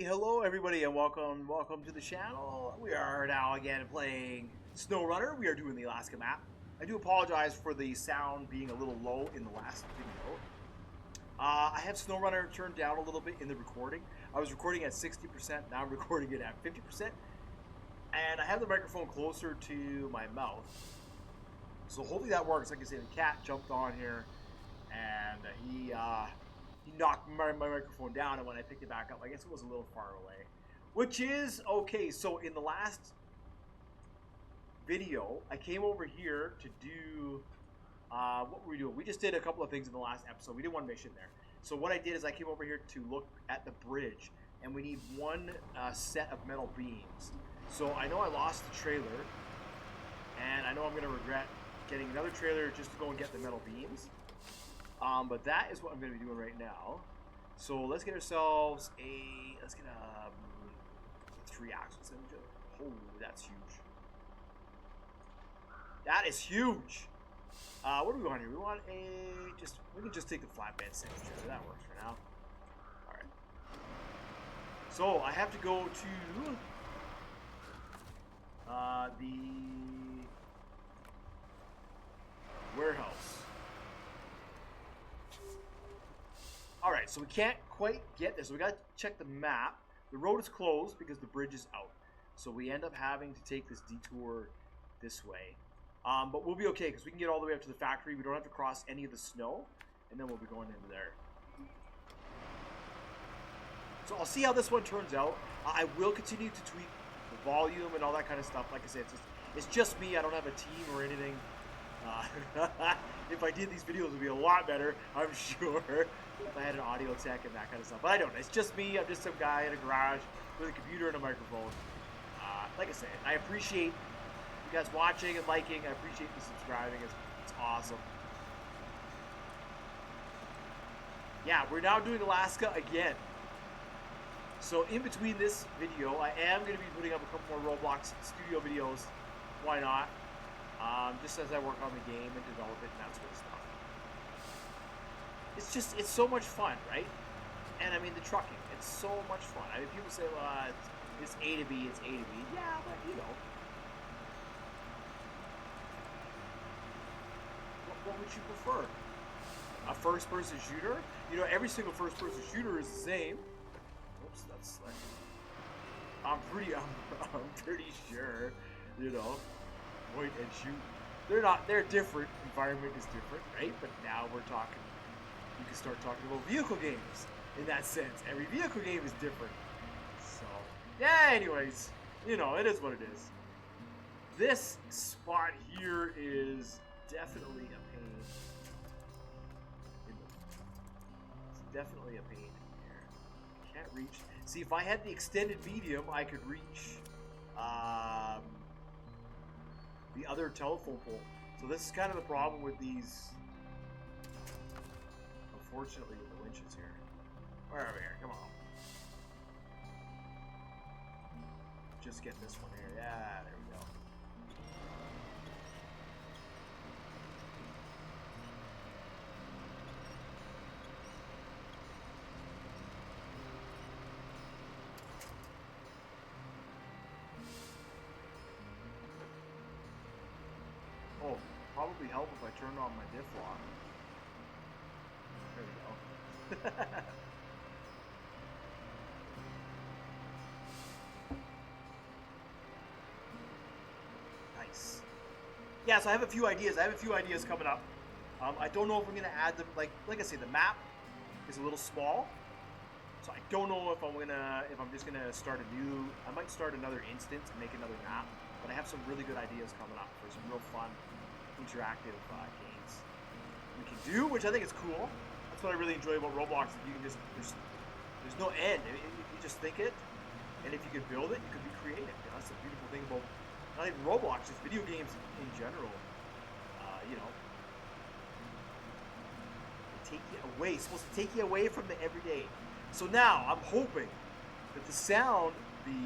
Hello everybody and welcome to the channel. We are now again playing Snowrunner. We are doing the Alaska map. I do apologize for the sound being a little low in the last video. I have Snowrunner turned down a little bit in the recording. I was recording at 60%, now I'm recording it at 50%. And I have the microphone closer to my mouth. So hopefully that works. Like I said, the cat jumped on here and he knocked my microphone down, and when I picked it back up, I guess it was a little far away. Which is okay. So in the last video, I came over here to do what were we doing? We just did a couple of things in the last episode. We did one mission there. So what I did is I came over here to look at the bridge, and we need one set of metal beams. So I know I lost the trailer, and I know I'm going to regret getting another trailer just to go and get the metal beams. But that is what I'm going to be doing right now. So let's get ourselves let's get a 3 axles engine. Holy, that's huge. That is huge. What do we want here? We want we can just take the flatbed sandwich trailer. That works for now. All right. So I have to go to the warehouse. Alright, so we can't quite get there, so we got to check the map. The road is closed because the bridge is out. So we end up having to take this detour this way. But we'll be okay because we can get all the way up to the factory. We don't have to cross any of the snow, and then we'll be going into there. So I'll see how this one turns out. I will continue to tweak the volume and all that kind of stuff. Like I said, it's just me. I don't have a team or anything. If I did, these videos would be a lot better, I'm sure, if I had an audio tech and that kind of stuff. But I don't. It's just me. I'm just some guy in a garage with a computer and a microphone. Like I said, I appreciate you guys watching and liking. I appreciate the subscribing. It's awesome. Yeah, we're now doing Alaska again. So in between this video, I am going to be putting up a couple more Roblox studio videos. Why not? Just as I work on the game and develop it and that sort of stuff. It's so much fun, right? And I mean, the trucking, it's so much fun. I mean, people say, well, it's A to B, it's A to B. Yeah, but you know. What would you prefer? A first-person shooter? You know, every single first-person shooter is the same. Oops, that's like... I'm pretty sure, you know. Point and shoot. They're different. Environment is different, right? But now we're talking, you can start talking about vehicle games in that sense. Every vehicle game is different. So, yeah, anyways, you know, it is what it is. This spot here is definitely a pain. It's definitely a pain here. Can't reach. See, if I had the extended medium, I could reach, the other telephone pole. So this is kind of the problem with these, unfortunately, with the winches here. Where are we here? Come on. Just get this one here. Yeah, there we go. Oh, probably help if I turned on my diff lock. There we go. Nice. Yeah, so I have a few ideas. Coming up. I don't know if I'm gonna add them. Like I say, the map is a little small, so I don't know if I'm just gonna start a new. I might start another instance and make another map. But I have some really good ideas coming up for some real fun, interactive games we can do, which I think is cool. That's what I really enjoy about Roblox. You can just there's no end. I mean, you just think it, and if you could build it, you could be creative. You know, that's the beautiful thing about not even Roblox, just video games in general. You know, they take you away. It's supposed to take you away from the everyday. So now I'm hoping that the sound, the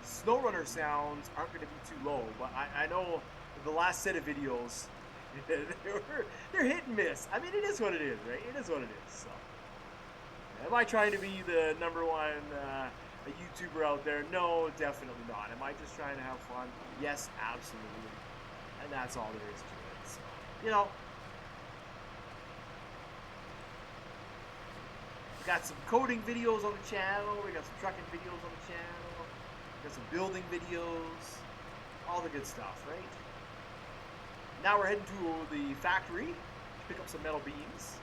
Snowrunner sounds aren't going to be too low, but I know the last set of videos, they're hit and miss. I mean, it is what it is, right? It is what it is. So, am I trying to be the number one a YouTuber out there? No, definitely not. Am I just trying to have fun? Yes, absolutely. And that's all there is to it. So, you know, we got some coding videos on the channel. We got some trucking videos on the channel. We got some building videos. All the good stuff, right? Now we're heading to the factory to pick up some metal beams.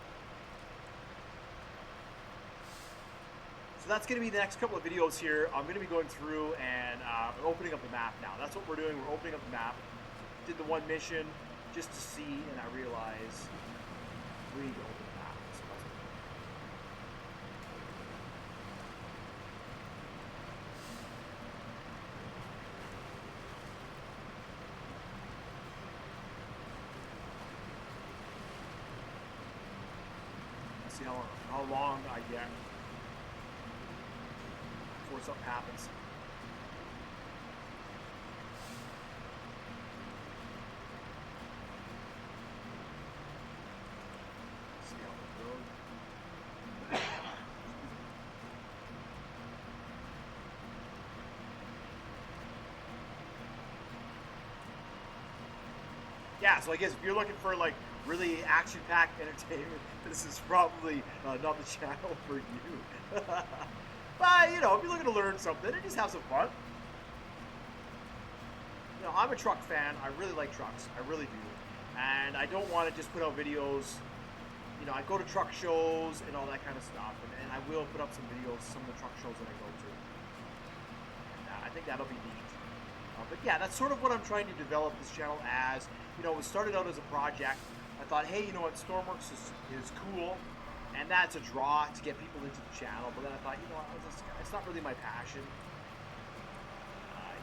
So that's going to be the next couple of videos here. I'm going to be going through and opening up the map now. That's what we're doing. We're opening up the map. Did the one mission just to see, and I realized we need to open the map. So that's what let's see how long I get before something happens. See how it goes. Yeah, so I guess if you're looking for like really action-packed entertainment, this is probably not the channel for you. But, you know, if you're looking to learn something and just have some fun. You know, I'm a truck fan. I really like trucks. I really do. And I don't want to just put out videos. You know, I go to truck shows and all that kind of stuff. And I will put up some videos, some of the truck shows that I go to. And I think that'll be neat. But yeah, that's sort of what I'm trying to develop this channel as. You know, it started out as a project. I thought, hey, you know what, Stormworks is cool. And that's a draw to get people into the channel. But then I thought, you know, it's not really my passion.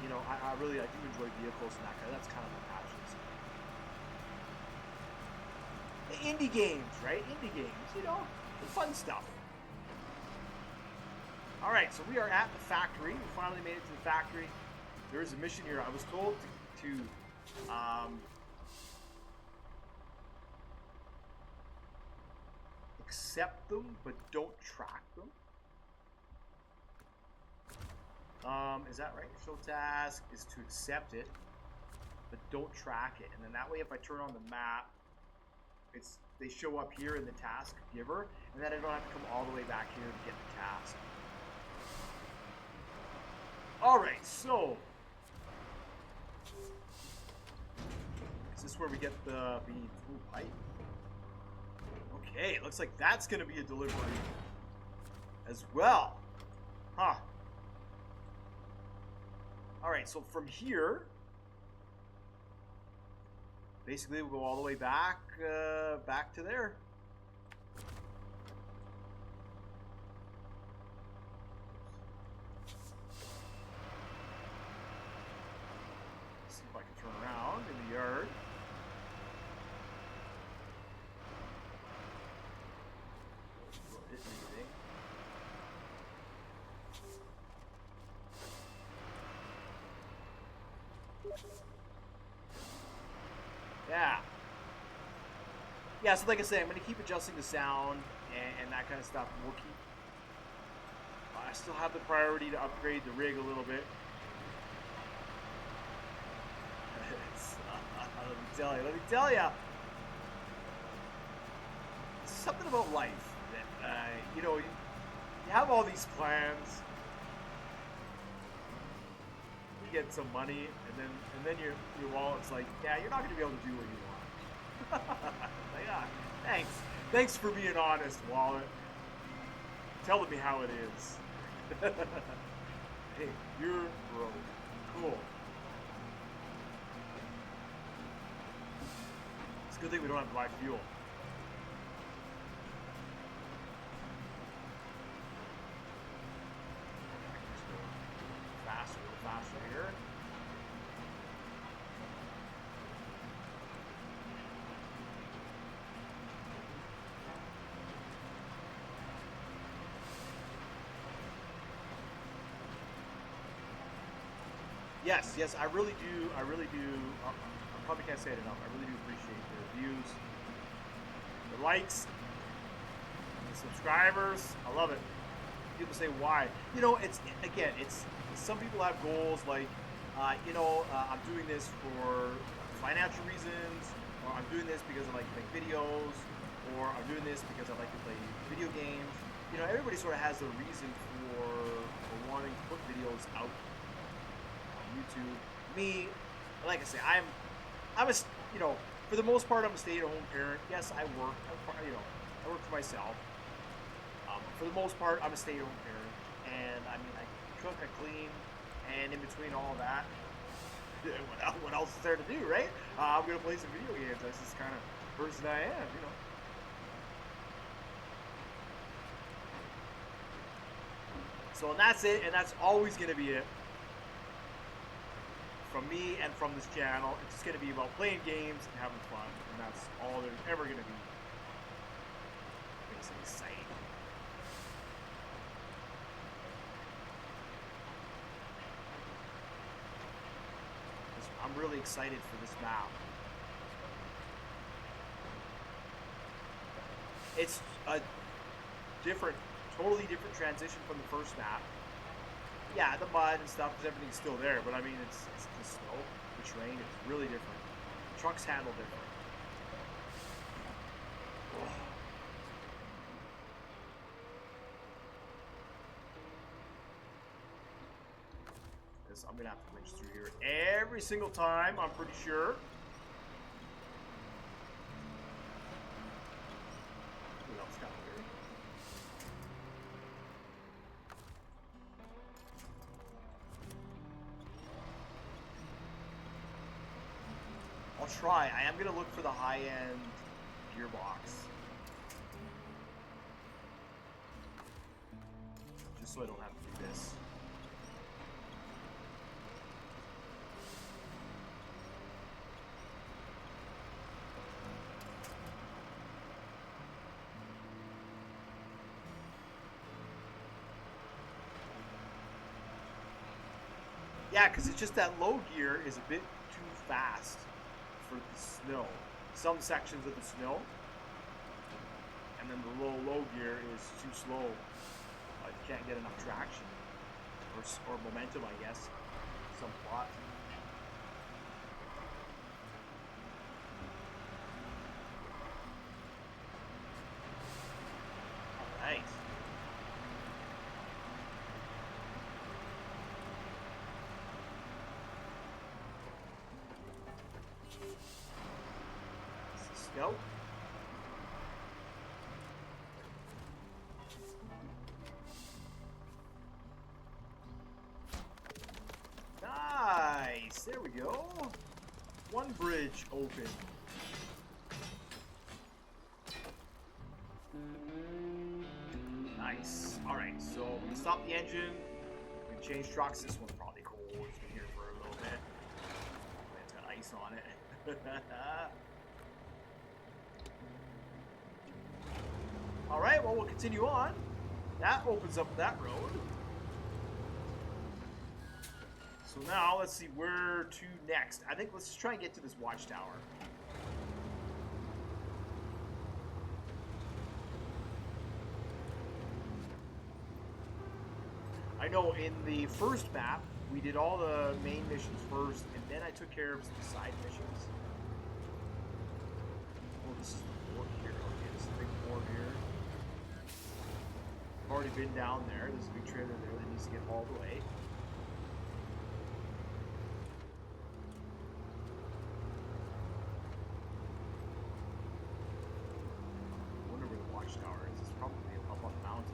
You know, I do enjoy vehicles and that kind of, that's kind of my passion. So. Indie games, right? Indie games, you know, the fun stuff. All right, so we are at the factory. We finally made it to the factory. There is a mission here. I was told to accept them, but don't track them. Is that right? Show task is to accept it, but don't track it. And then that way, if I turn on the map, they show up here in the task giver, and then I don't have to come all the way back here to get the task. All right, so is this where we get the pipe? Okay, it looks like that's going to be a delivery as well. Huh. All right, so from here, basically we'll go all the way back, back to there. Let's see if I can turn around in the yard. Yeah. Yeah, so like I say, I'm going to keep adjusting the sound and that kind of stuff. We'll keep... I still have the priority to upgrade the rig a little bit. Let me tell you. It's something about life that, you know, you have all these plans. Get some money, and then your wallet's like, yeah, you're not going to be able to do what you want. Like, yeah, thanks for being honest, wallet. Telling me how it is. Hey, you're broke. Cool. It's a good thing we don't have to buy fuel. Faster here. Yes, I really do. I probably can't say it enough. I really do appreciate the reviews, the likes, the subscribers. I love it. people say why. It's again, it's some people have goals like, I'm doing this for financial reasons, or I'm doing this because I like to make videos, or I'm doing this because I like to play video games. Everybody sort of has their reason for wanting to put videos out on YouTube. Me, like I say, I'm a, for the most part, I'm a stay-at-home parent. Yes, I work. I work for myself. For the most part, I'm a stay-at-home parent, and I cook, I clean, and in between all of that, what else is there to do, right? I'm gonna play some video games. That's just kind of person I am, So and that's it, and that's always gonna be it from me and from this channel. It's just gonna be about playing games and having fun, and that's all there's ever gonna be. Basically, exciting. I'm really excited for this map. It's a totally different transition from the first map. Yeah, the mud and stuff, because everything's still there, but I mean, it's the snow, the terrain is really different. Trucks handle different. I'm gonna have to wrench through here every single time, I'm pretty sure. Ooh, that was kind of weird. I'll try. I am gonna look for the high-end gearbox, just so I don't have to do this. Yeah, because it's just that low gear is a bit too fast for the snow. Some sections of the snow, and then the low gear is too slow. You can't get enough traction or momentum, I guess. Some plot. All right. Go. Nice. There we go. One bridge open. Nice. All right. So we can stop the engine. We can change trucks. This one's probably cold. It's been here for a little bit. It's got ice on it. All right, well, we'll continue on. That opens up that road. So now, let's see where to next. I think let's just try and get to this watchtower. I know in the first map, we did all the main missions first, and then I took care of some side missions. Oh, this is the port here. Okay, this is the big port here. I've already been down there. There's a big trailer there that needs to get hauled away. I wonder where the watchtower is. It's probably up on the mountain.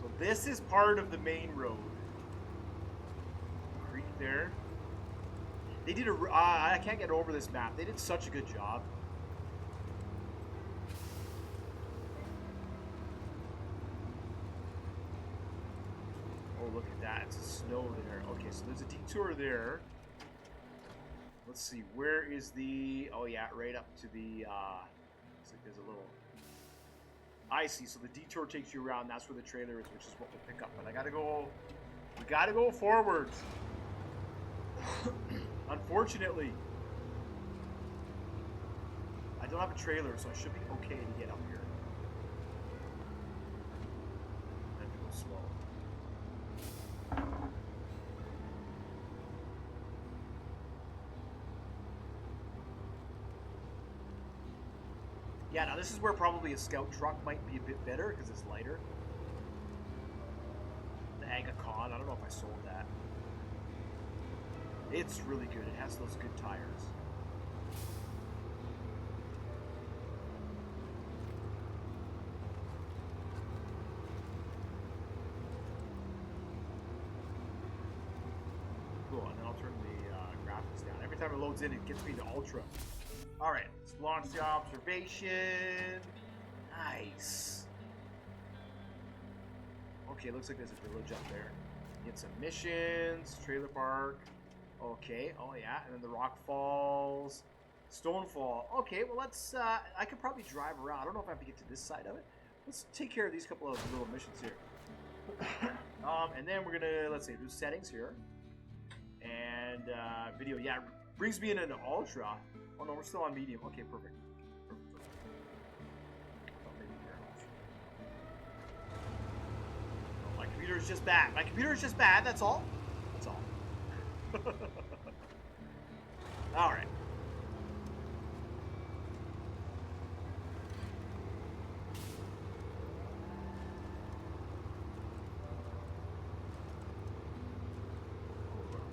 So this is part of the main road. Creek there. They did a. I can't get over this map. They did such a good job. Oh, look at that. It's snow there. Okay, so there's a detour there. Let's see. Where is the... Oh, yeah, right up to the... looks like there's a little... I see. So the detour takes you around. That's where the trailer is, which is what we'll pick up. But I gotta go We gotta go forward. Unfortunately. I don't have a trailer, so I should be okay to get up here. I have to go slow. Yeah, now this is where probably a scout truck might be a bit better because it's lighter. The Agacon, I don't know if I sold that. It's really good. It has those good tires. Cool, and then I'll turn the graphics down. Every time it loads in, it gets me to ultra. Alright, let's launch the observation. Nice. Okay, looks like there's a village up there. Get some missions, trailer park. Okay, oh yeah, and then the rock falls, Stonefall. Okay, well let's, I could probably drive around. I don't know if I have to get to this side of it. Let's take care of these couple of little missions here. And then we're gonna, let's see, do settings here. And video, yeah, brings me in an ultra. Oh no, we're still on medium. Okay, perfect. My computer is just bad. My computer is just bad, that's all. That's all. Alright.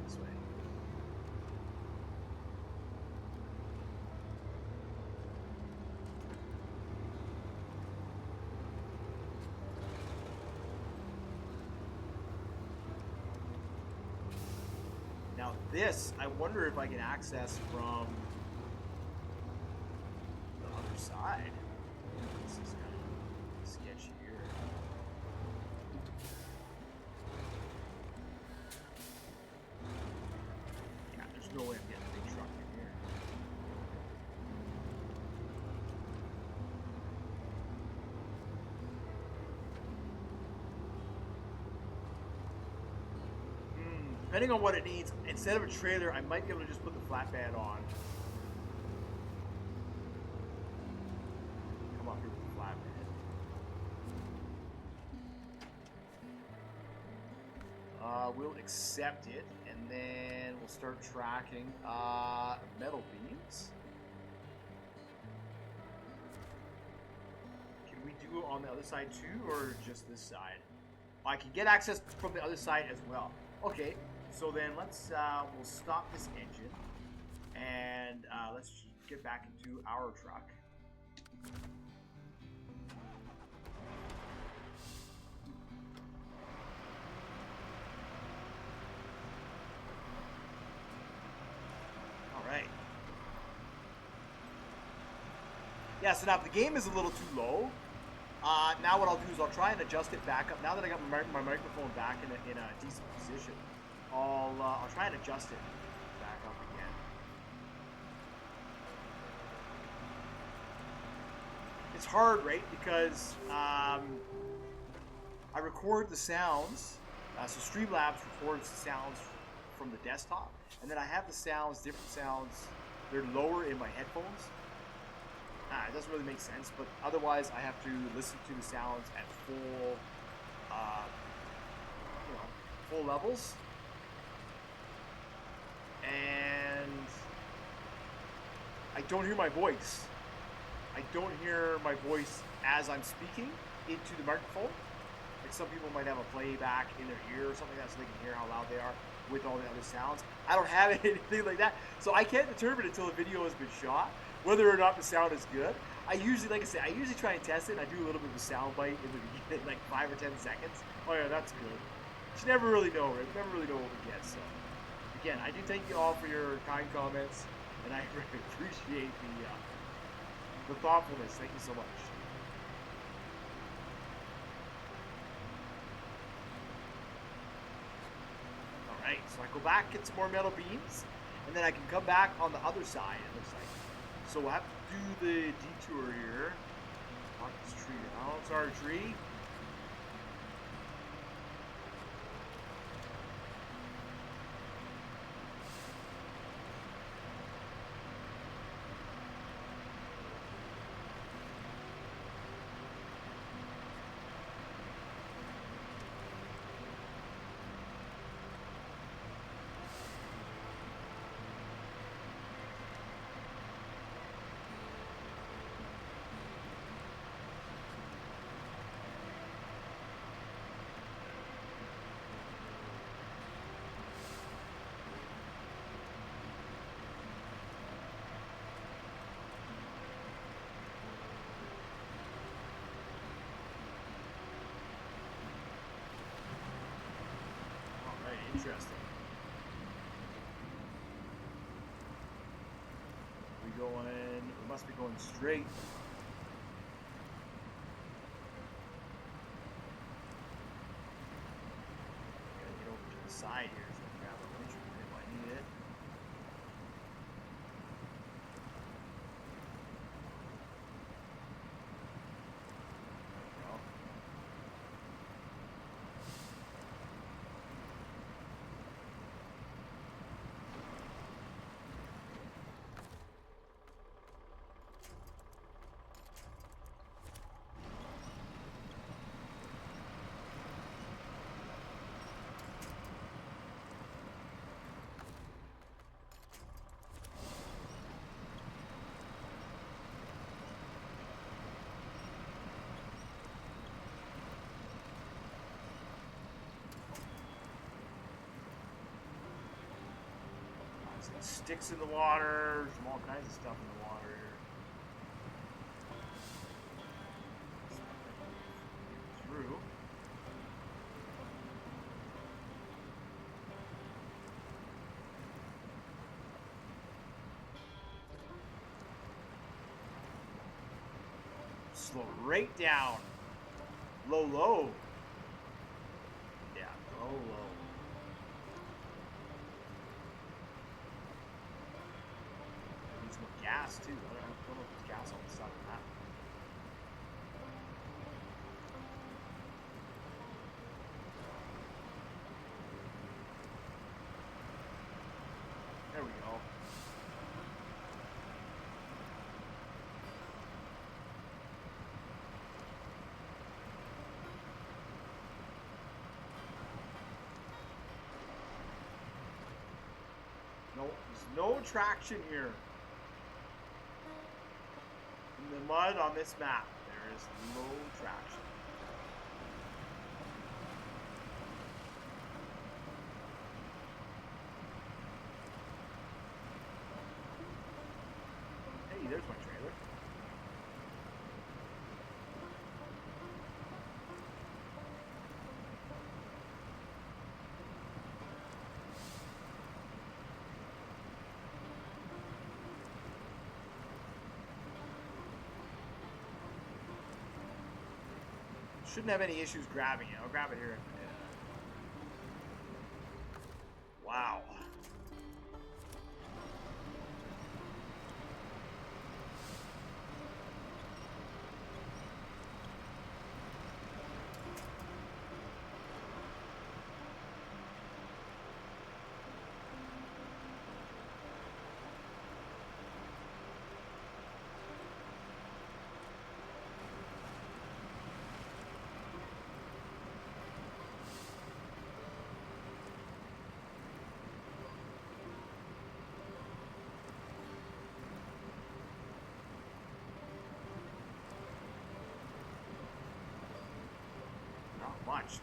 This way. Now this, I wonder if I can access from the other side. This is kind of sketchy here. Yeah, there's no way I'm getting a big truck in here. Depending on what it needs, instead of a trailer, I might be able to just put the flatbed on. Come up here with the flatbed. We'll accept it, and then we'll start tracking metal beams. Can we do it on the other side too, or just this side? I can get access from the other side as well. Okay. So then let's, we'll stop this engine and let's get back into our truck. All right. Yeah, so now if the game is a little too low, now what I'll do is I'll try and adjust it back up. Now that I got my microphone back in a decent position, I'll try and adjust it back up again. It's hard, right? Because I record the sounds. So Streamlabs records the sounds from the desktop, and then I have the sounds, different sounds. They're lower in my headphones. It doesn't really make sense, but otherwise I have to listen to the sounds at full, full levels. And I don't hear my voice. I don't hear my voice as I'm speaking into the microphone. Like some people might have a playback in their ear or something like that so they can hear how loud they are with all the other sounds. I don't have anything like that. So I can't determine until the video has been shot whether or not the sound is good. I usually, like I said, I usually try and test it, and I do a little bit of a sound bite in the beginning, like 5 or 10 seconds. Oh yeah, that's good. You never really know, right? You never really know what we get, so. Again, I do thank you all for your kind comments, and I really appreciate the thoughtfulness. Thank you so much. Alright, so I go back, get some more metal beams, and then I can come back on the other side, it looks like. So we'll have to do the detour here. Knock this tree down. Sorry, tree. going? We must be going straight. Gotta get over to the side here so I can grab a winch if I need it. Sticks in the water, some all kinds of stuff in the water here. Through. Slow right down. Low, low. Yeah, low, low. Gas too. I don't know if there's gas on the side of that. There we go. No, there's no traction here. The mud on this map, there is no traction. Hey, there's my trailer. Shouldn't have any issues grabbing it. I'll grab it here. Wow.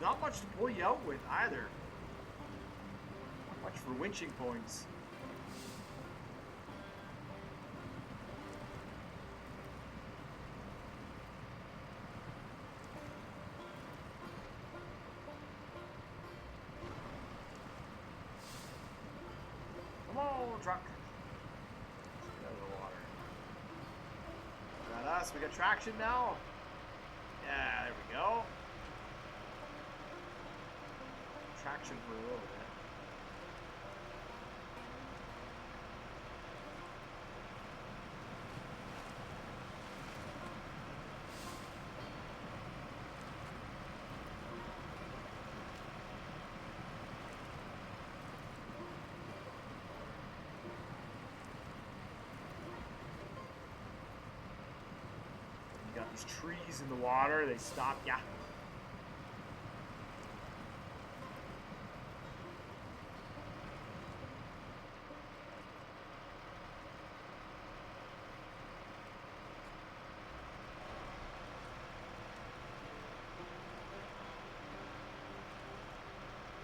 Not much to pull you out with either. Not much for winching points. Come on, truck. Get out of the water. Got us. We got traction now. Yeah, there we go. Traction for a little bit. You got these trees in the water, they stop ya.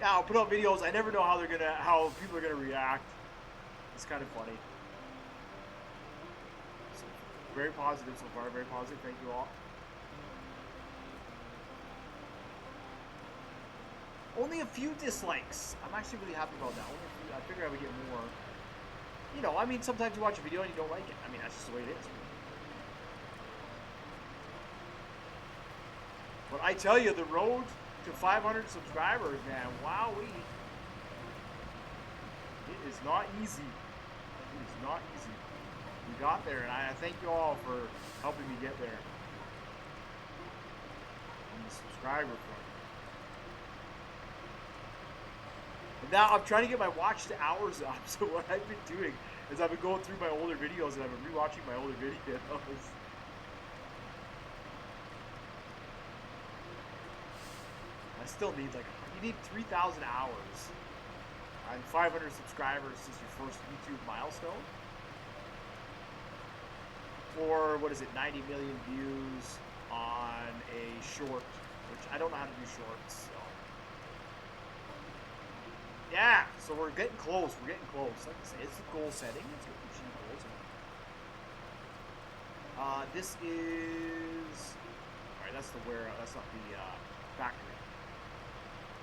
I'll put out videos. I never know how people are gonna react. It's kind of funny. So, very positive so far. Very positive. Thank you all. Only a few dislikes. I'm actually really happy about that. Only a few. I figured I would get more. You know, I mean, sometimes you watch a video and you don't like it. I mean, that's just the way it is. But I tell you, the road to 500 subscribers, man, wowee. It is not easy. It is not easy. We got there, and I thank you all for helping me get there. On the subscriber front. And now I'm trying to get my watch hours up. So what I've been doing is I've been going through my older videos and I've been rewatching my older videos. I still need you need 3,000 hours and 500 subscribers since your first YouTube milestone. Or what is it, 90 million views on a short, which I don't know how to do shorts. So. Yeah, so we're getting close. We're getting close. Like I say, it's the goal setting. It's what achieve goals. This is. Alright, that's the where. That's not the factory.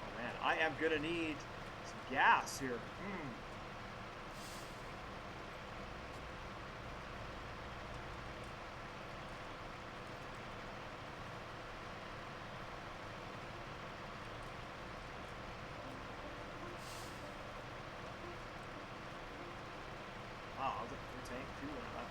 Oh man, I am gonna need some gas here. Wow, I was at the tank too when I left.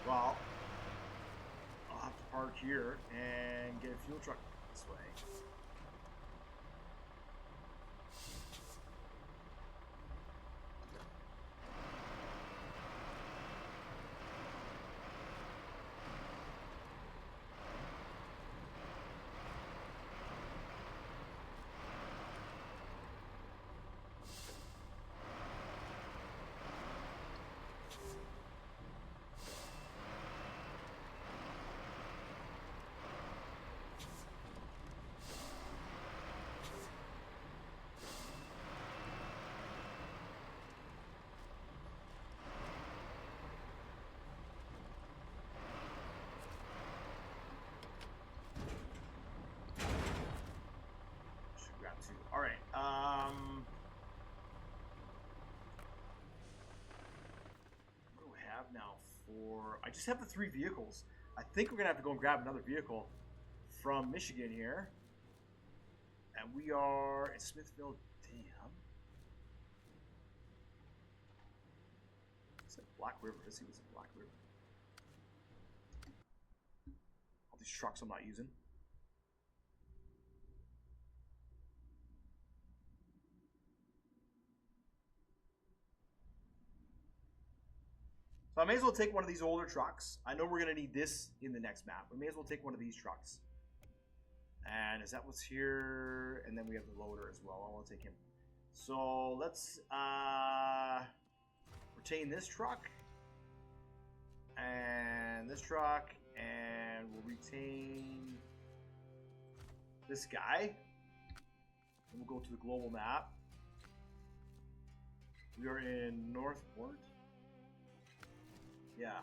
Well, I'll have to park here and get a fuel truck this way. All right. What do we have now for? I just have the 3 vehicles. I think we're gonna have to go and grab another vehicle from Michigan here, and we are in Smithville. Damn. It's like Black River. Let's see what's in Black River. All these trucks I'm not using. So I may as well take one of these older trucks. I know we're going to need this in the next map. We may as well take one of these trucks. And is that what's here? And then we have the loader as well. I want to take him. So let's retain this truck. And this truck. And we'll retain this guy. And we'll go to the global map. We are in Northport. Yeah.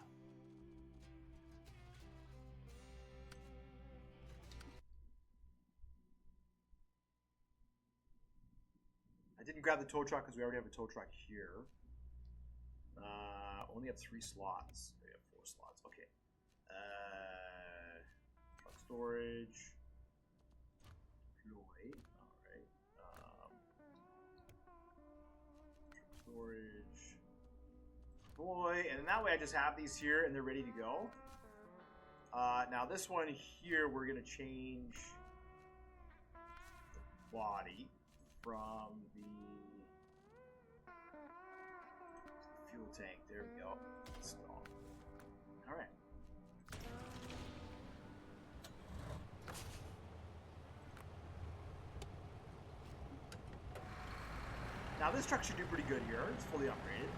I didn't grab the tow truck because we already have a tow truck here. Only have 3 slots. We have 4 slots. Okay. Truck storage. Deploy. Alright. Truck storage. Deploy. And then that way I just have these here and they're ready to go. Now this one here, we're going to change the body from the fuel tank. There we go. Install. All right. Now this truck should do pretty good here. It's fully upgraded.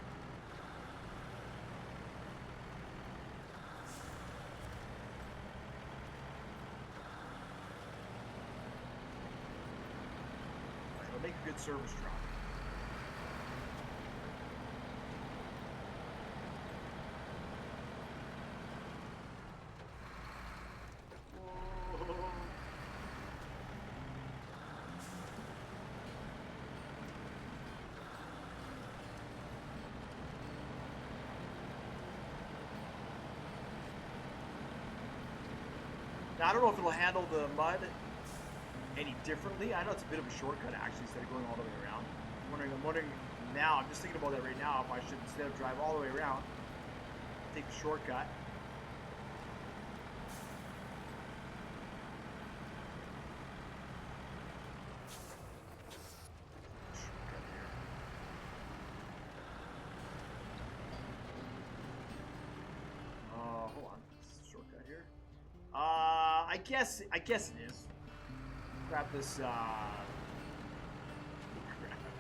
quick service truck. Now, I don't know if it'll handle the mud any differently. I know it's a bit of a shortcut, actually, instead of going all the way around. I'm wondering now, I'm just thinking about that right now, if I should, instead of drive all the way around, take the shortcut. Hold on. Shortcut here. I guess it is. Grab this, grab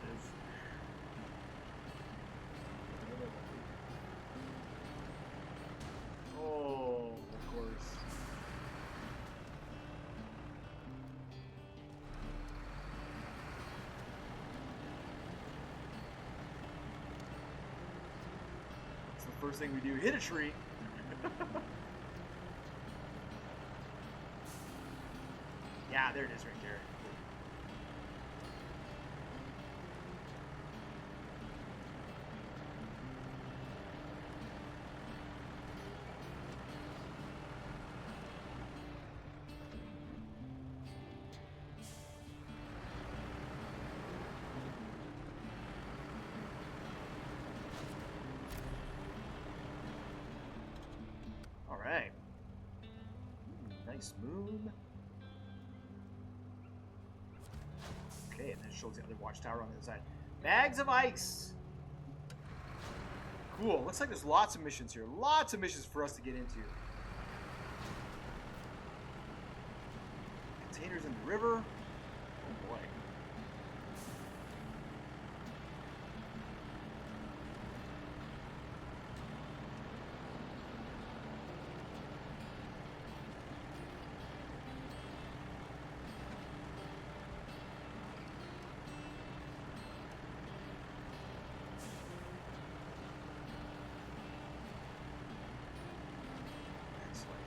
this. Oh, of course. That's the first thing we do. Hit a tree. Yeah, there it is right there. All right. Nice moon. Okay, and then it shows the other watchtower on the other side. Bags of ice! Cool. Looks like there's lots of missions here. Lots of missions for us to get into. Containers in the river. Oh boy.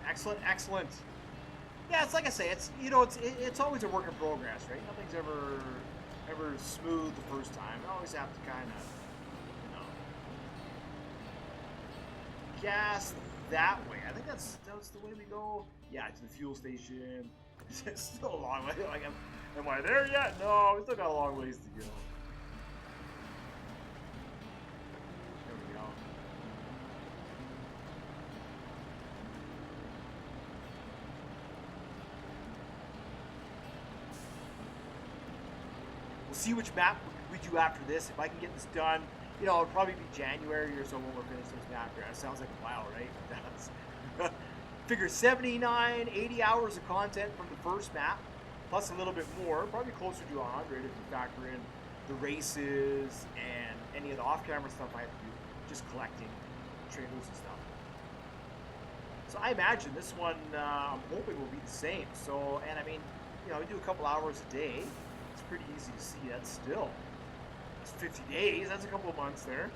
Excellent, excellent. Yeah, it's like I say, it's it's always a work in progress, right? Nothing's ever smooth the first time. You always have to kind of, gas that way. I think that's the way we go. Yeah, to the fuel station. It's still a long way. Like, am I there yet? No, we still got a long ways to go. There we go. We'll see which map we do after this. If I can get this done, it'll probably be January or so when we're finished this map here. That sounds like a while, right? That's figure 79, 80 hours of content from the first map, plus a little bit more, probably closer to 100 if you factor in the races and any of the off-camera stuff I have to do, just collecting trailers and stuff. So I imagine this one, I'm hoping will be the same. So, and I mean, we do a couple hours a day. It's pretty easy to see that still. It's 50 days, that's a couple of months there.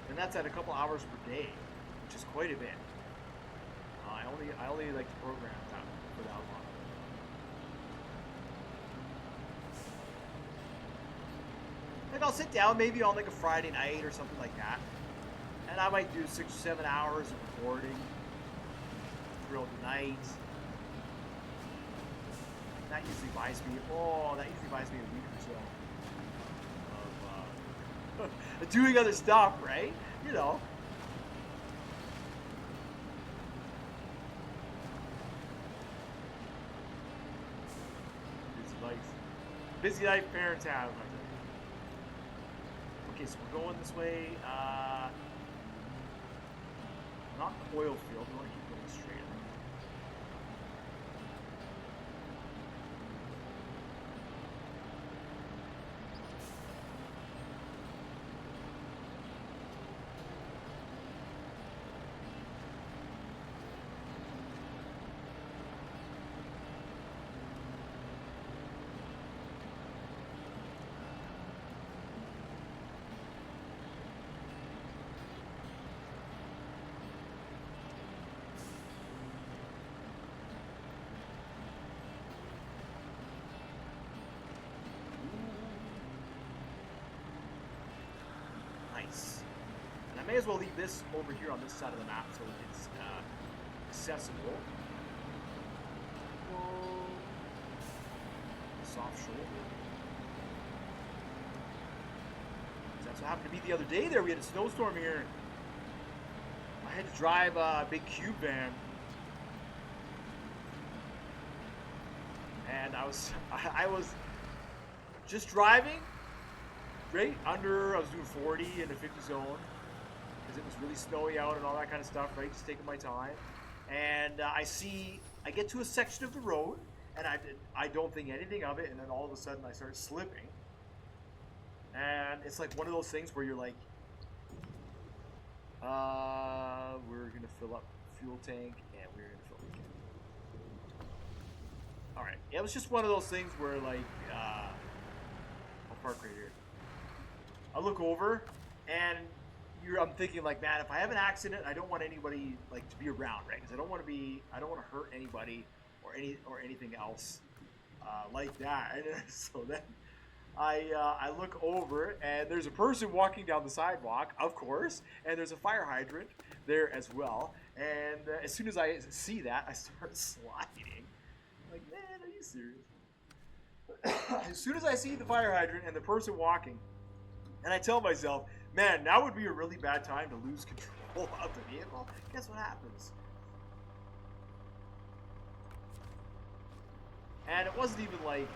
And that's at a couple hours per day, which is quite a bit. I only like to program that for that long. Like I'll sit down maybe on like a Friday night or something like that, and I might do 6 or 7 hours of recording throughout the night. That usually buys me a week or so of doing other stuff, right? Busy life parents have. Okay, so we're going this way. Not the oil field. We want to keep going straight. may as well leave this over here on this side of the map so it's accessible. Whoa. Soft shoulder. That's what happened to me the other day there. We had a snowstorm here. I had to drive a big cube van. And I was just driving right under, I was doing 40 in the 50 zone because it was really snowy out and all that kind of stuff, right? Just taking my time. And I get to a section of the road and I don't think anything of it, and then all of a sudden I start slipping. And it's like one of those things where you're like, we're gonna fill up fuel tank and we're gonna fill the tank. Alright, it was just one of those things where like, I'll park right here. I look over and I'm thinking like, man, if I have an accident, I don't want anybody like to be around, right? Because I don't want to hurt anybody or anything else like that. And so then I look over and there's a person walking down the sidewalk, of course, and there's a fire hydrant there as well. And as soon as I see that, I start sliding. I'm like, man, are you serious? As soon as I see the fire hydrant and the person walking, and I tell myself, man, now would be a really bad time to lose control of the vehicle. Guess what happens? And it wasn't even like,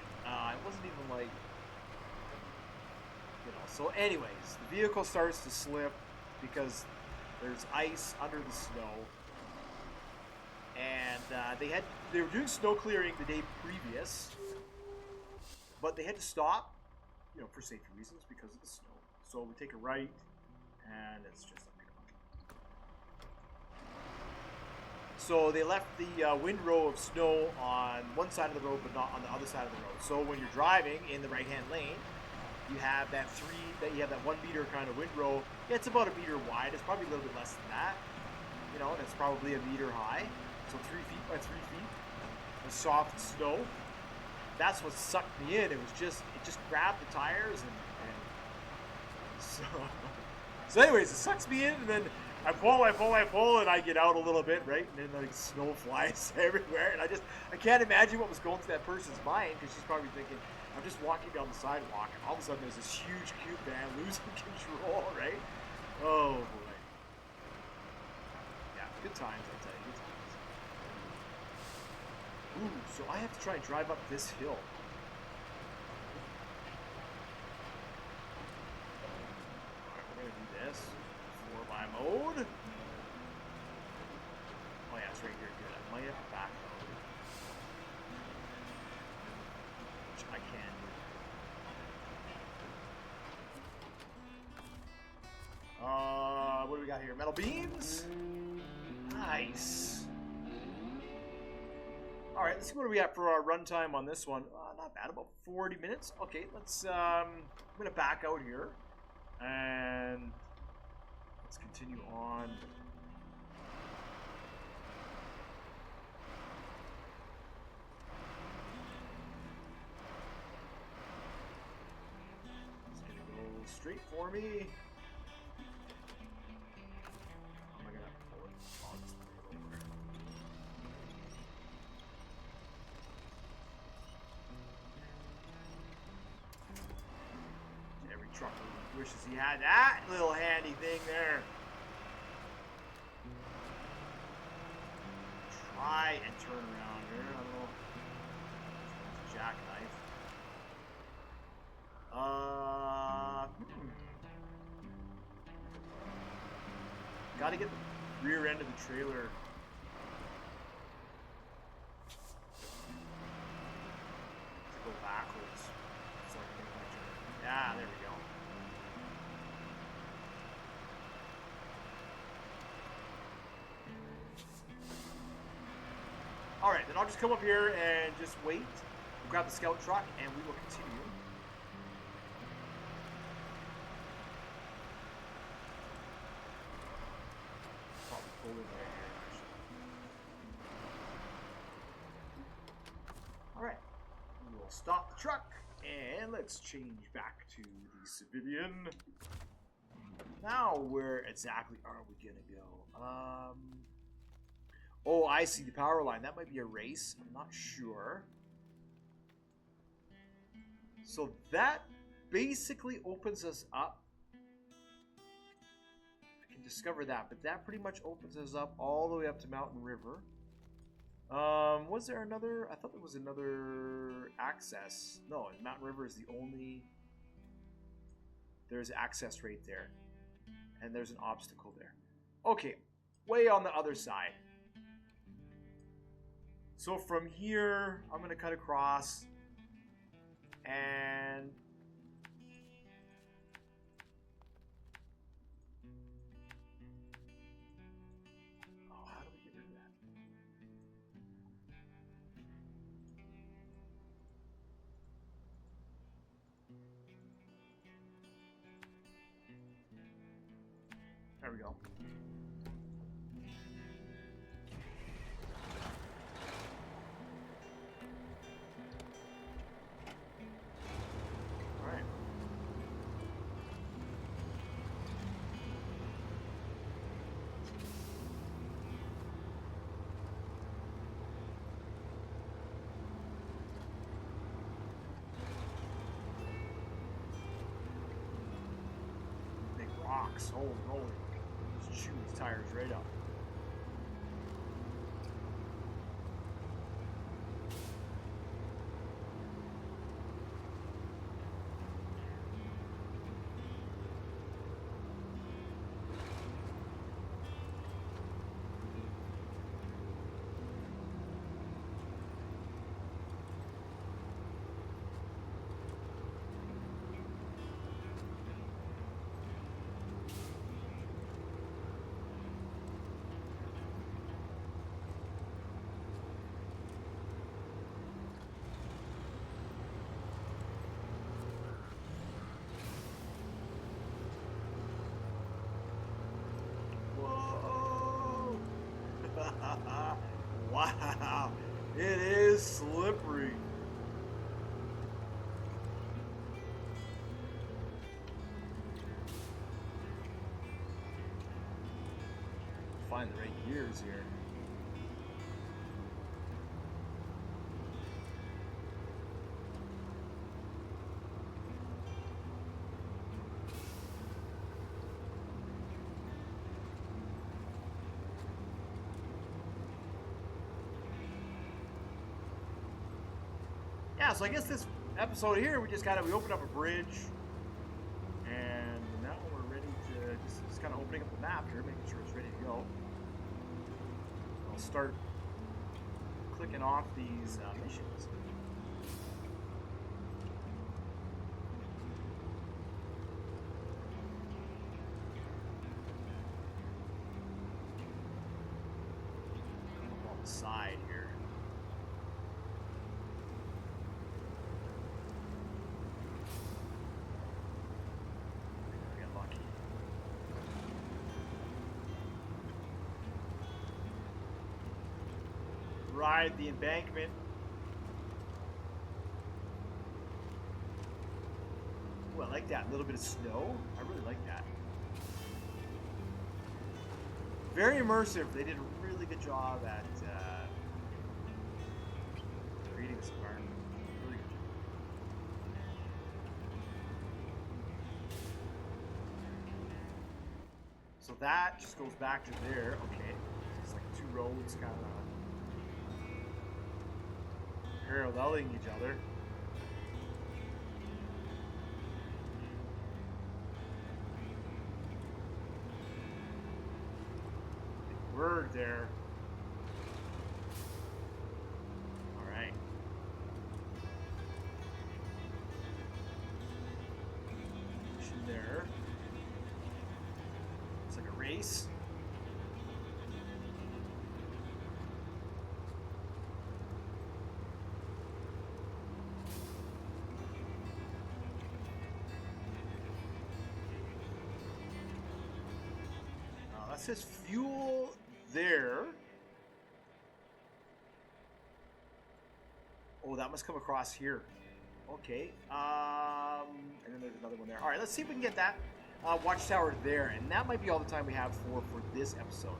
you know, so anyways, the vehicle starts to slip because there's ice under the snow. And they were doing snow clearing the day previous, but they had to stop, you know, for safety reasons because of the snow. So we take a right, and it's just up here. So they left the windrow of snow on one side of the road, but not on the other side of the road. So when you're driving in the right-hand lane, you have that 1 meter kind of windrow. Yeah, it's about a meter wide. It's probably a little bit less than that. You know, and it's probably a meter high. So 3 feet by 3 feet of soft snow. That's what sucked me in. It just grabbed the tires and so anyways, it sucks me in, and then I pull, and I get out a little bit, right? And then like snow flies everywhere, and I can't imagine what was going through that person's mind, because she's probably thinking, I'm just walking down the sidewalk, and all of a sudden there's this huge cube van losing control, right? Oh boy. Yeah, good times, I tell you, good times. Ooh, so I have to try and drive up this hill. This 4x mode. Oh yeah, it's right here. Good. I might have to back mode, which I can do. What do we got here? Metal beams. Nice. All right, let's see what do we got for our runtime on this one. Not bad, about 40 minutes. Okay, let's. I'm gonna back out here and. Let's continue on. It's gonna go straight for me. How am I gonna pull it? Oh, just pull it over. Every trucker wishes he had that little handy thing there. Try and turn around here. I don't know. It's a jackknife. Gotta get the rear end of the trailer. To go backwards. So I can get my turn. Yeah, there we go. Alright, then I'll just come up here and just wait. We'll grab the scout truck and we will continue. Probably pull in right here, actually. Alright, we'll stop the truck and let's change back to the civilian. Now, where exactly are we gonna go? Oh, I see the power line. That might be a race. I'm not sure. So that basically opens us up. I can discover that, but that pretty much opens us up all the way up to Mountain River. Was there another? I thought there was another access. No, Mountain River is the only. There's access right there. And there's an obstacle there. Okay, way on the other side. So from here, I'm going to cut across. And... oh, how do we get rid of that? There we go. Alright. Big rocks. Holy moly. Just chew these tires right up. Wow, it is slippery. Find the right gears here. Yeah, so I guess this episode here, we open up a bridge, and now we're ready to just kind of opening up the map here, making sure it's ready to go. I'll start clicking off these missions. Come up on the side here. Ride the embankment. Oh, I like that. A little bit of snow. I really like that. Very immersive. They did a really good job at creating this environment. Really good job. So that just goes back to there. Okay. It's like two roads kind of paralleling each other. Big word there. All right. Mission there. It's like a race. That says fuel there. Oh, that must come across here. Okay. And then there's another one there. All right, let's see if we can get that. watchtower there, and that might be all the time we have for this episode.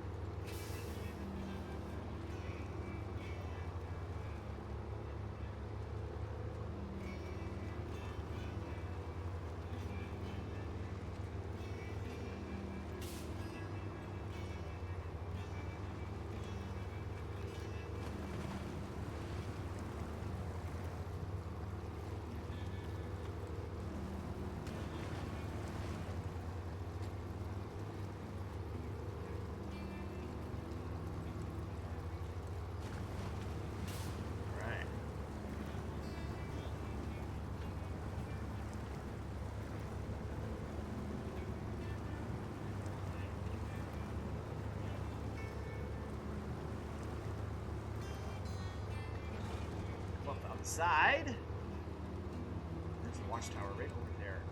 Side. There's a watchtower right over there.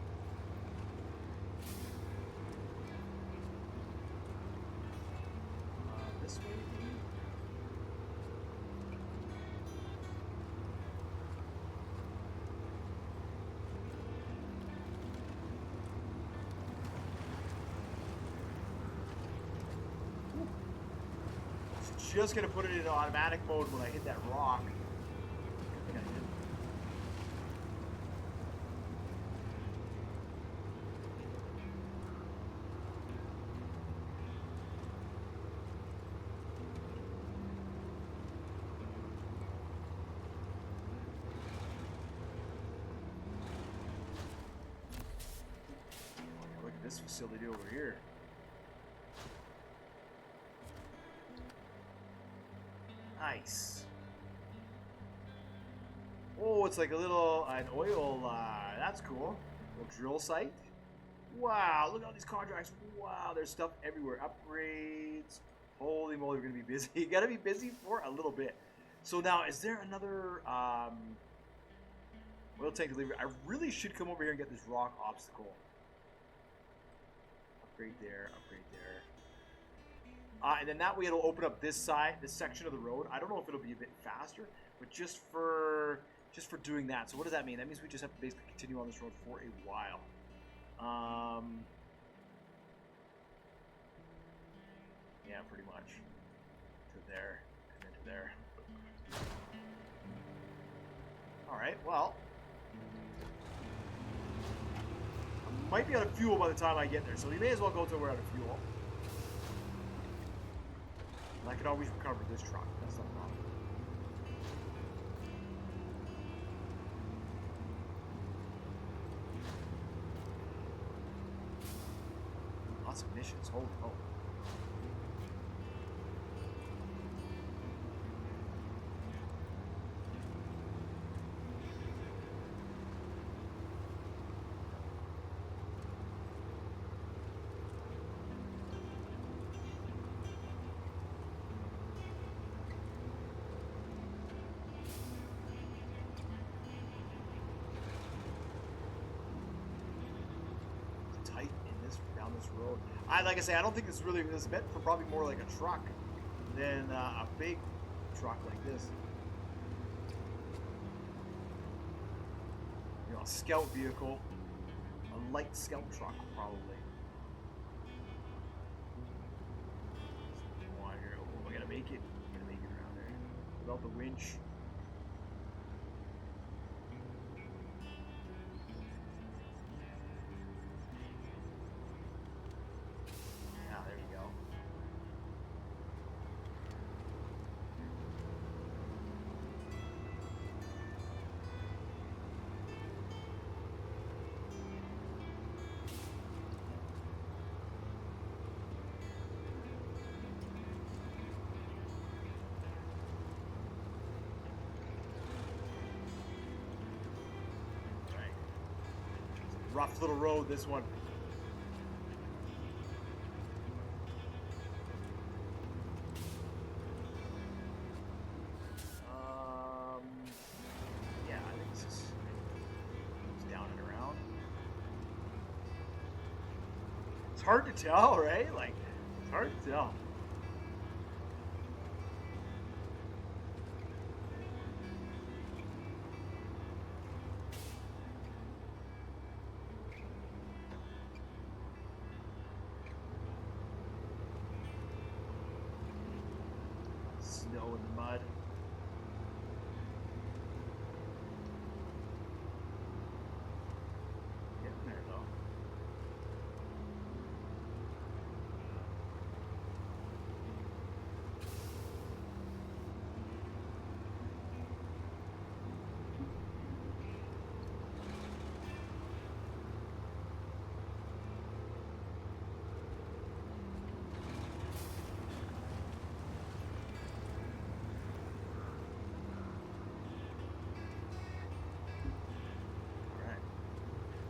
This way, maybe? I was just gonna put it in automatic mode when I hit that rock. This facility over here. Nice. Oh, it's like a little an oil. That's cool. Little drill site. Wow, look at all these contracts. Wow, there's stuff everywhere. Upgrades. Holy moly, we're gonna be busy. You gotta be busy for a little bit. So now, is there another oil tank delivery? I really should come over here and get this rock obstacle. Upgrade there, upgrade there. And then that way it'll open up this side, this section of the road. I don't know if it'll be a bit faster, but just for doing that. So what does that mean? That means we just have to basically continue on this road for a while. Yeah, pretty much. To there, and then to there. Alright, well. I might be out of fuel by the time I get there, so we may as well go till we're out of fuel. And I can always recover this truck. That's not a problem. Lots of missions. Holy moly. Down this road. Like I say, I don't think this really is meant for probably more like a truck than a big truck like this. You know, a scout vehicle, a light scout truck probably. Oh, I gotta make it. I gotta make it around there without the winch. Rough little road, this one. Yeah, I think this is down and around. It's hard to tell, right? Like, it's hard to tell. snow and the mud. Getting there though.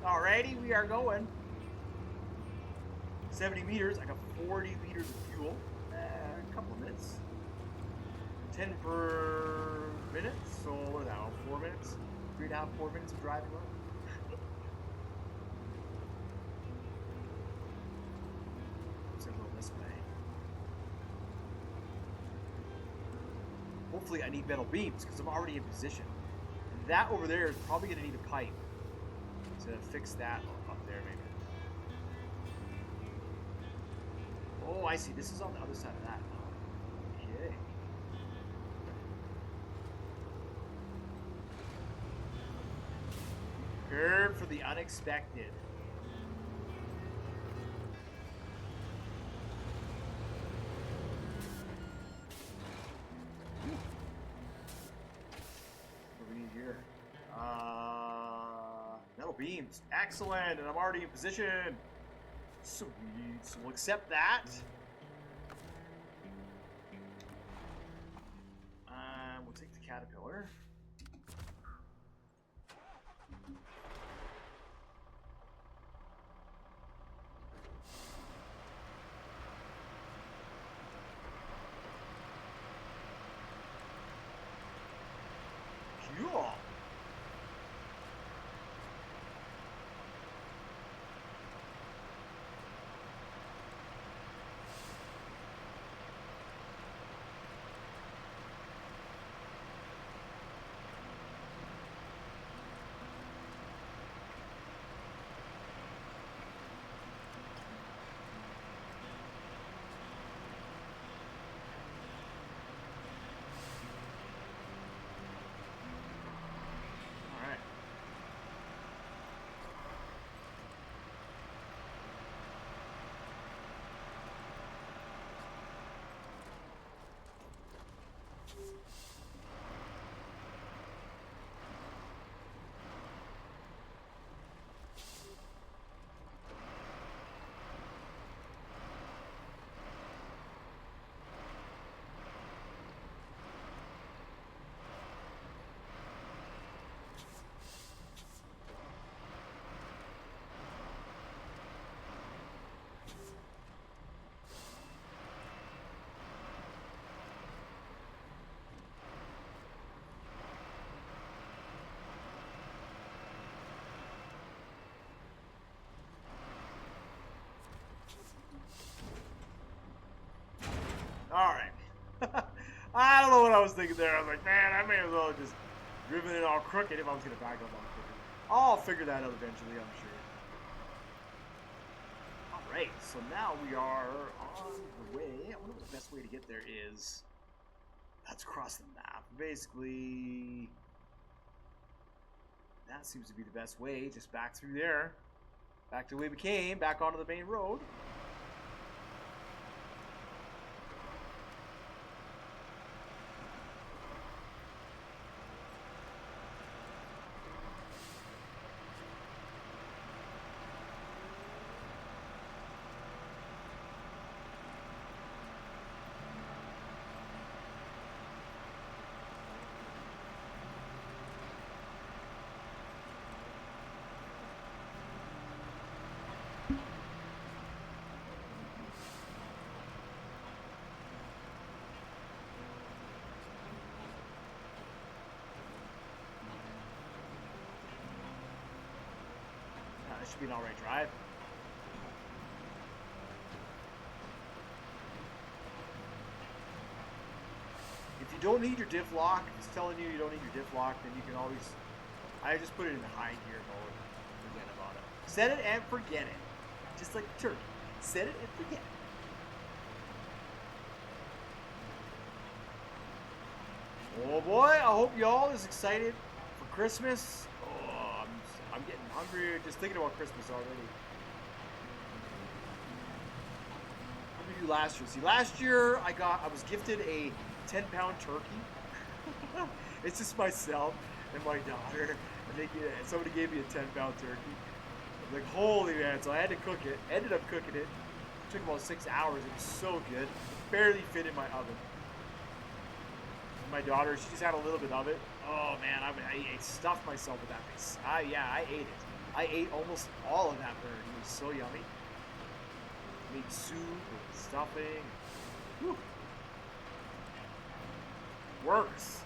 Alrighty, we are going. 70 meters. I got 40 liters of fuel. A couple of minutes. 10 per minute. So what is that? 4 minutes? 3.5, 4 minutes of driving left. Let's go this way. Hopefully, I need metal beams because I'm already in position. And that over there is probably going to need a pipe to fix that up there, maybe. Oh, I see. This is on the other side of that. Okay. Prepared for the unexpected. What do we need here? Metal beams. Excellent. And I'm already in position. Sweet. So we'll accept that. We'll take the caterpillar. Cool. Alright. I don't know what I was thinking there. I was like, man, I may as well have just driven it all crooked if I was going to back up on crooked. I'll figure that out eventually, I'm sure. Alright, so now we are on the way. I wonder what the best way to get there is. That's across the map. Basically, that seems to be the best way. Just back through there. Back to the way we came. Back onto the main road. That should be an alright drive. If you don't need your diff lock, if it's telling you you don't need your diff lock, then you can always... I just put it in the high gear mode. Forget about it. Set it and forget it. Just like turkey. Set it and forget it. Oh boy, I hope y'all is excited for Christmas. Oh, I'm getting hungry just thinking about Christmas already. What did we do last year? See, last year I was gifted a 10-pound turkey. It's just myself and my daughter, and somebody gave me a 10-pound turkey. I'm like, holy man! So I had to cook it. Ended up cooking it. It took about 6 hours. It was so good. Barely fit in my oven. My daughter, she just had a little bit of it. Oh man, I stuffed myself with that piece. Yeah, I ate it. I ate almost all of that bird. It was so yummy. Made soup and stuffing. Whew. Works.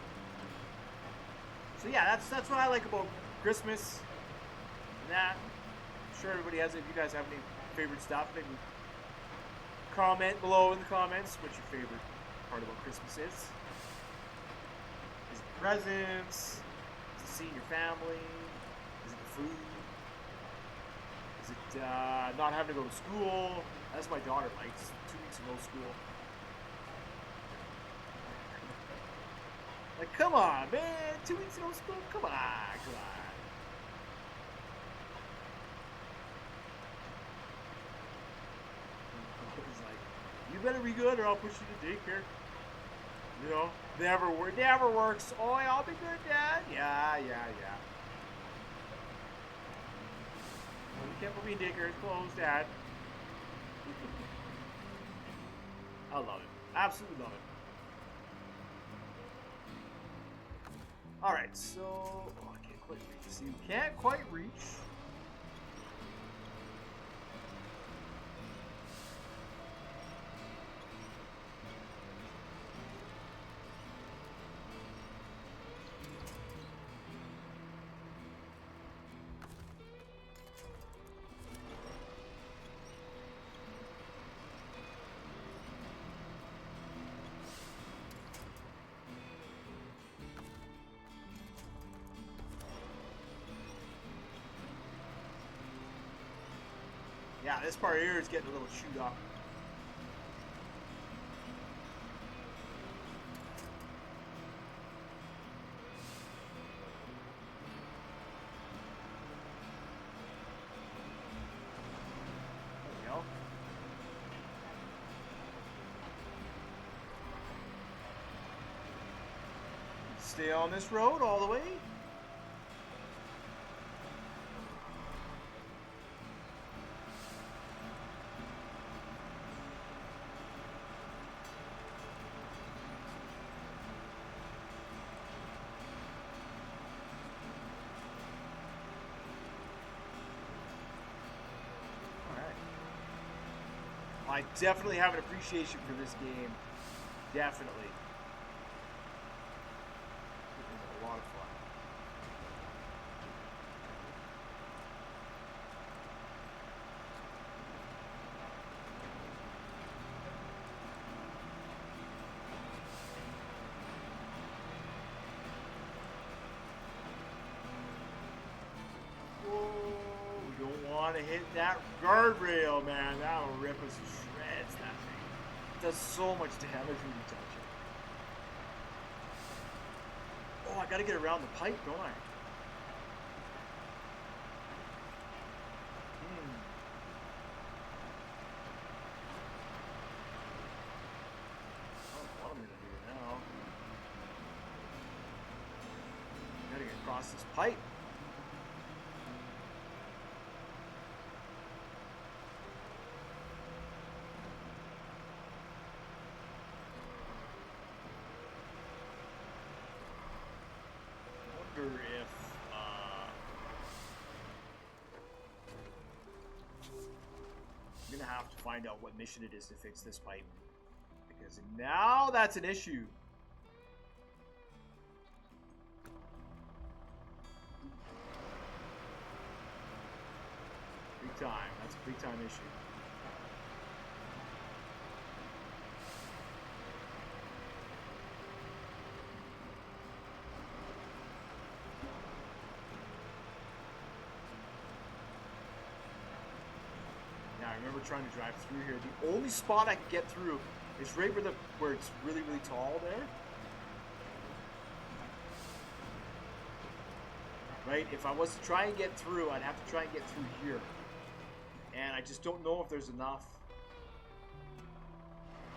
So yeah, that's what I like about Christmas. And that. I'm sure everybody has it. If you guys have any favorite stuff, maybe comment below in the comments what your favorite part about Christmas is. Is it the presents? Is it seeing your family? Is it the food? Is it not having to go to school? That's my daughter likes. 2 weeks of no school. Like, come on, man. 2 weeks of no school? Come on, come on. He's like, you better be good or I'll push you to daycare. You know, never works. Oh, I'll be good, Dad. Yeah. Well, you can't put me in daycare. It's closed, Dad. I love it. Absolutely love it. Alright, so... Oh, I can't quite reach. See, you can't quite reach. Yeah, this part here is getting a little chewed up. There we go. Stay on this road all the way. I definitely have an appreciation for this game. Definitely. It was a lot of fun. Want to hit that guardrail, man. That'll rip us to shreds, that thing. It does so much damage when you touch it. Oh, I gotta get around the pipe, don't I? I don't know what I'm gonna do now. Gotta get across this pipe. If I'm gonna have to find out what mission it is to fix this pipe, because now that's an issue. Big time. That's a big time issue. I remember trying to drive through here. The only spot I could get through is right where it's really, really tall there. right? If I was to try and get through, I'd have to try and get through here. And I just don't know if there's enough.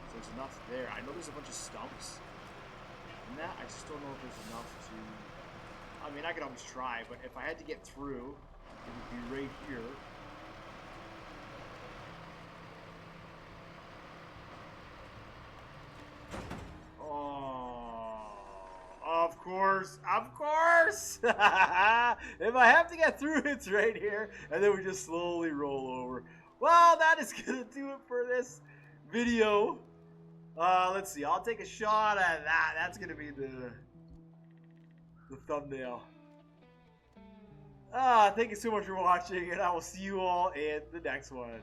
If there's enough there. I know there's a bunch of stumps. And that, I just don't know if there's enough to... I mean, I could always try, but if I had to get through, it would be right here. Of course, of course! If I have to get through, it's right here, and then we just slowly roll over. Well, that is gonna do it for this video. Let's see, I'll take a shot at that. That's gonna be the thumbnail. Thank you so much for watching, and I will see you all in the next one.